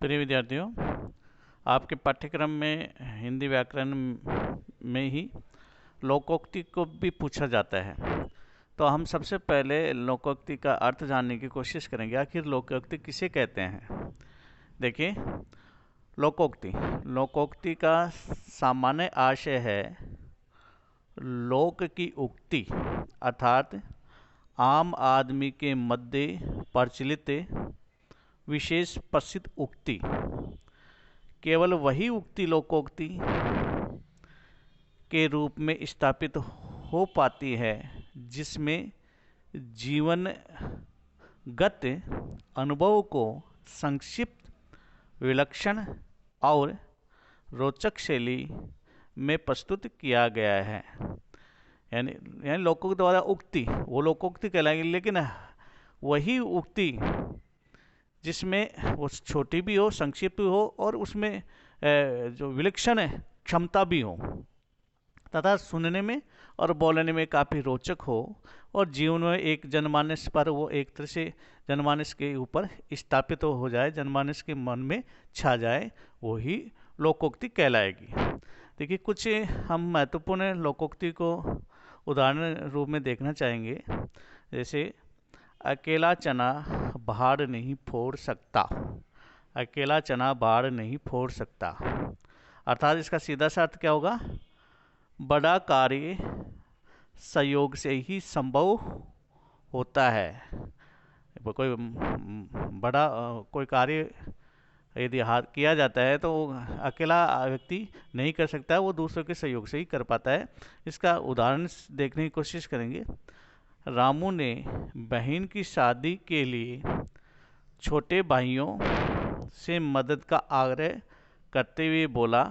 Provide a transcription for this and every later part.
प्रिय विद्यार्थियों, आपके पाठ्यक्रम में हिंदी व्याकरण में ही लोकोक्ति को भी पूछा जाता है। तो हम सबसे पहले लोकोक्ति का अर्थ जानने की कोशिश करेंगे। आखिर लोकोक्ति किसे कहते हैं? देखिए, लोकोक्ति लोकोक्ति का सामान्य आशय है लोक की उक्ति, अर्थात आम आदमी के मध्य प्रचलित विशेष प्रसिद्ध उक्ति। केवल वही उक्ति लोकोक्ति के रूप में स्थापित हो पाती है जिसमें जीवनगत अनुभव को संक्षिप्त, विलक्षण और रोचक शैली में प्रस्तुत किया गया है। यानी लोकों द्वारा उक्ति वो लोकोक्ति कहलाएगी, लेकिन वही उक्ति जिसमें वो छोटी भी हो, संक्षिप्त भी हो और उसमें जो विलक्षण क्षमता भी हो तथा सुनने में और बोलने में काफ़ी रोचक हो और जीवन में एक जनमानस पर वो एक तरह से जनमानस के ऊपर स्थापित हो जाए, जनमानस के मन में छा जाए, वही लोकोक्ति कहलाएगी। देखिए, कुछ हम महत्वपूर्ण लोकोक्ति को उदाहरण रूप में देखना चाहेंगे। जैसे अकेला चना भाड़ नहीं फोड़ सकता। अकेला चना भाड़ नहीं फोड़ सकता, अर्थात इसका सीधा सा अर्थ क्या होगा? बड़ा कार्य सहयोग से ही संभव होता है। कोई बड़ा कोई कार्य यदि हाथ किया जाता है तो अकेला व्यक्ति नहीं कर सकता, वो दूसरों के सहयोग से ही कर पाता है। इसका उदाहरण देखने की कोशिश करेंगे। रामू ने बहन की शादी के लिए छोटे भाइयों से मदद का आग्रह करते हुए बोला,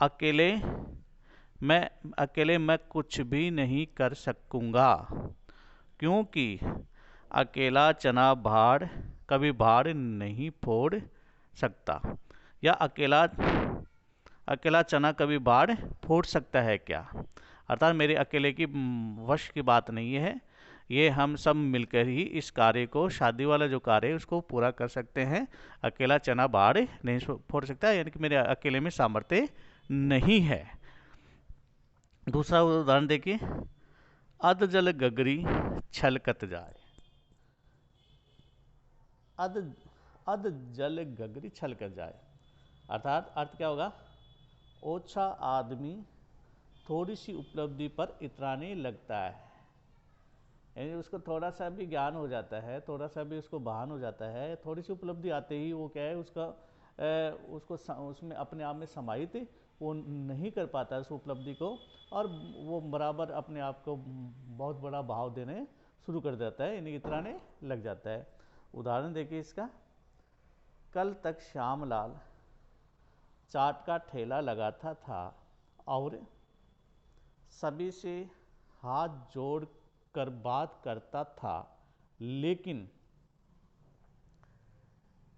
अकेले मैं कुछ भी नहीं कर सकूंगा, क्योंकि अकेला चना कभी भाड़ नहीं फोड़ सकता। या अकेला चना कभी भाड़ फोड़ सकता है क्या? अर्थात मेरे अकेले की वश की बात नहीं है, ये हम सब मिलकर ही इस कार्य को, शादी वाला जो कार्य है उसको पूरा कर सकते हैं। अकेला चना भाड़ नहीं फोड़ सकता, यानी कि मेरे अकेले में सामर्थ्य नहीं है। दूसरा उदाहरण देखिए, अध जल गगरी छलकत जाए। अध जल गगरी छलकत जाए, अर्थात अर्थ क्या होगा? ओछा आदमी थोड़ी सी उपलब्धि पर इतराने लगता है, यानी उसको थोड़ा सा भी ज्ञान हो जाता है, थोड़ा सा भी उसको भान हो जाता है, थोड़ी सी उपलब्धि आते ही वो क्या है, उसको उसमें अपने आप में समाहित वो नहीं कर पाता उस उपलब्धि को, और वो बराबर अपने आप को बहुत बड़ा भाव देने शुरू कर देता है, यानी इतराने लग जाता है। उदाहरण देखिए इसका। कल तक श्यामलाल चाट का ठेला लगाता था और सभी से हाथ जोड़ कर बात करता था, लेकिन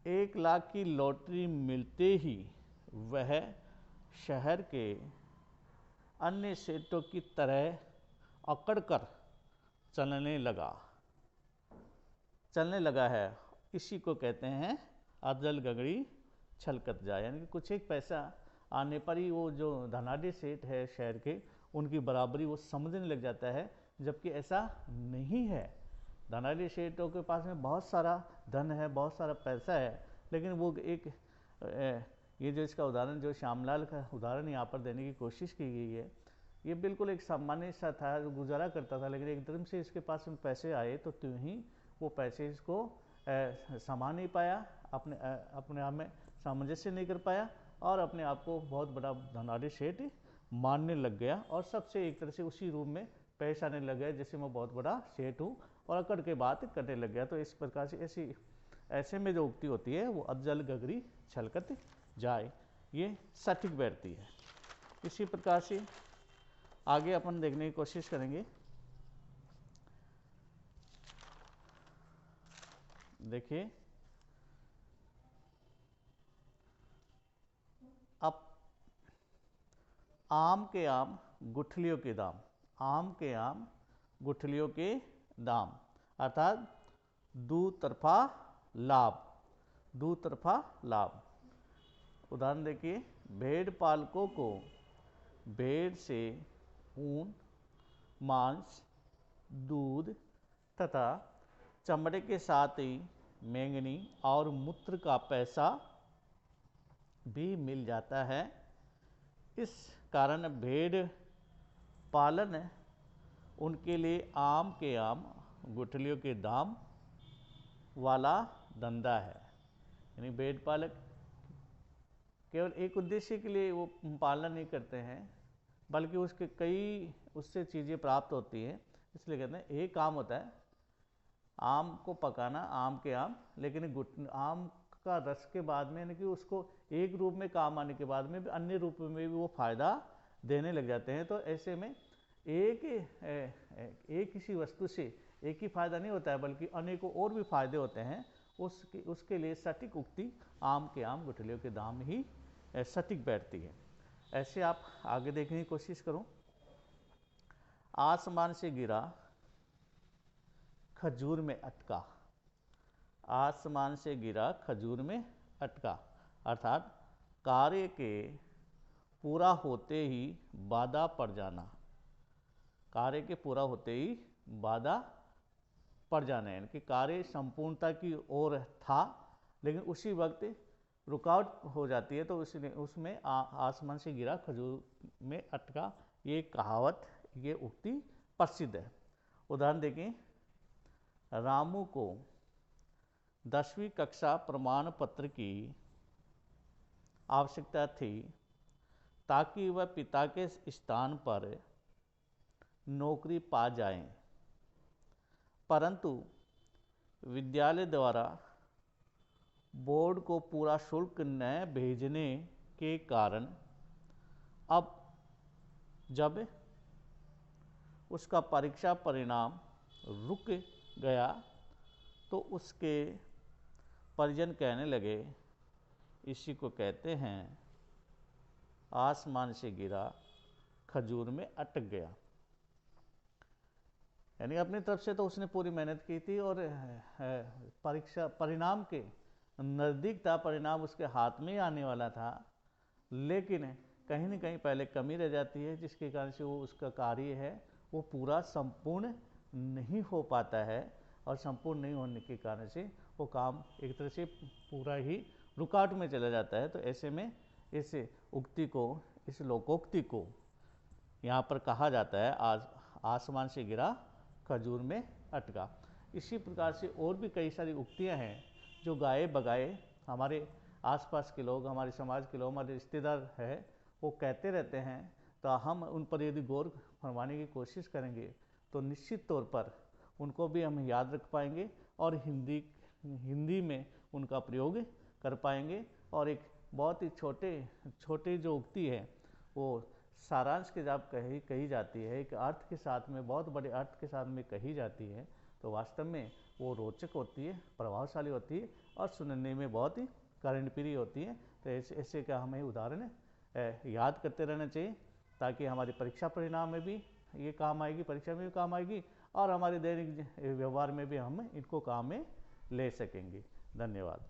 1 लाख की लॉटरी मिलते ही वह शहर के अन्य सेठों की तरह अकड़कर चलने लगा है। इसी को कहते हैं अधजल गगरी छलकत जाए, यानी कि कुछ एक पैसा आने पर ही वो जो धनाढ़ी सेठ है शहर के, उनकी बराबरी वो समझने लग जाता है, जबकि ऐसा नहीं है। धनाढ़ी सेठों के पास में बहुत सारा धन है, बहुत सारा पैसा है, लेकिन वो एक ये जो इसका उदाहरण, जो श्यामलाल का उदाहरण यहाँ पर देने की कोशिश की गई है, ये बिल्कुल एक सामान्य सा था जो गुजारा करता था, लेकिन एकदम से इसके पास में पैसे आए तो त्यों ही वो पैसे इसको संभाल नहीं पाया, अपने आप में सामंजस्य नहीं कर पाया और अपने आप को बहुत बड़ा धनाढ़ी सेठ मानने लग गया, और सबसे एक तरह से उसी रूप में पेश आने लग गया जैसे मैं बहुत बड़ा सेठ हूँ, और अकड़ के बात करने लग गया। तो इस प्रकार से ऐसे में जो उक्ति होती है वो अधजल गगरी छलकत जाए, ये सटीक बैठती है। इसी प्रकार से आगे अपन देखने की कोशिश करेंगे। देखिए, अब आम के आम गुठलियों के दाम, आम के आम गुठलियों के दाम, अर्थात दो तरफा लाभ। दुतरफा लाभ। उदाहरण देखिए, भेड़ पालकों को भेड़ से ऊन, मांस, दूध तथा चमड़े के साथ ही मेंगनी और मूत्र का पैसा भी मिल जाता है। इस कारण भेड़ पालन उनके लिए आम के आम गुठलियों के दाम वाला धंधा है। यानी भेड़ पालक केवल एक उद्देश्य के लिए वो पालन नहीं करते हैं, बल्कि उसके कई उससे चीज़ें प्राप्त होती हैं। इसलिए कहते हैं एक काम होता है आम को पकाना, आम के आम, लेकिन आम का रस के बाद में यानी कि उसको एक रूप में काम आने के बाद में भी अन्य रूप में भी वो फायदा देने लग जाते हैं। तो ऐसे में एक किसी वस्तु से एक ही फायदा नहीं होता है, बल्कि अनेकों और भी फायदे होते हैं। उसके लिए सटीक उक्ति आम के आम गुठलियों के दाम ही सटीक बैठती है। ऐसे आप आगे देखने की कोशिश करो। आसमान से गिरा खजूर में अटका। आसमान से गिरा खजूर में अटका, अर्थात कार्य के पूरा होते ही बाधा पड़ जाना। कार्य के पूरा होते ही बाधा पड़ जाना, यानी कि कार्य संपूर्णता की ओर था, लेकिन उसी वक्त रुकावट हो जाती है, तो उसमें आसमान से गिरा खजूर में अटका, ये कहावत, ये उक्ति प्रसिद्ध है। उदाहरण देखें, रामू को 10वीं कक्षा प्रमाण पत्र की आवश्यकता थी ताकि वह पिता के स्थान पर नौकरी पा जाए, परंतु विद्यालय द्वारा बोर्ड को पूरा शुल्क न भेजने के कारण अब जब उसका परीक्षा परिणाम रुक गया तो उसके परिजन कहने लगे, इसी को कहते हैं आसमान से गिरा खजूर में अटक गया। यानी अपनी तरफ से तो उसने पूरी मेहनत की थी और परीक्षा परिणाम के नज़दीक था, परिणाम उसके हाथ में ही आने वाला था, लेकिन कहीं ना कहीं पहले कमी रह जाती है, जिसके कारण से वो उसका कार्य है वो पूरा संपूर्ण नहीं हो पाता है, और संपूर्ण नहीं होने के कारण से वो काम एक तरह से पूरा ही रुकावट में चला जाता है। तो ऐसे में इस उक्ति को, इस लोकोक्ति को यहाँ पर कहा जाता है आसमान से गिरा खजूर में अटका। इसी प्रकार से और भी कई सारी उक्तियाँ हैं जो गाए बगाए हमारे आसपास के लोग, हमारे समाज के लोग, हमारे रिश्तेदार हैं, वो कहते रहते हैं। तो हम उन पर यदि गौर फरमाने की कोशिश करेंगे तो निश्चित तौर पर उनको भी हम याद रख पाएंगे और हिंदी में उनका प्रयोग कर पाएंगे। और एक बहुत ही छोटे जो उक्ति है वो सारांश के जब कही जाती है, एक अर्थ के साथ में, बहुत बड़े अर्थ के साथ में कही जाती है, तो वास्तव में वो रोचक होती है, प्रभावशाली होती है और सुनने में बहुत ही कर्णप्रिय होती है। तो ऐसे का हमें उदाहरण याद करते रहना चाहिए, ताकि हमारी परीक्षा परिणाम में भी ये काम आएगी, परीक्षा में भी काम आएगी, और हमारे दैनिक व्यवहार में भी हम इनको काम में ले सकेंगे। धन्यवाद।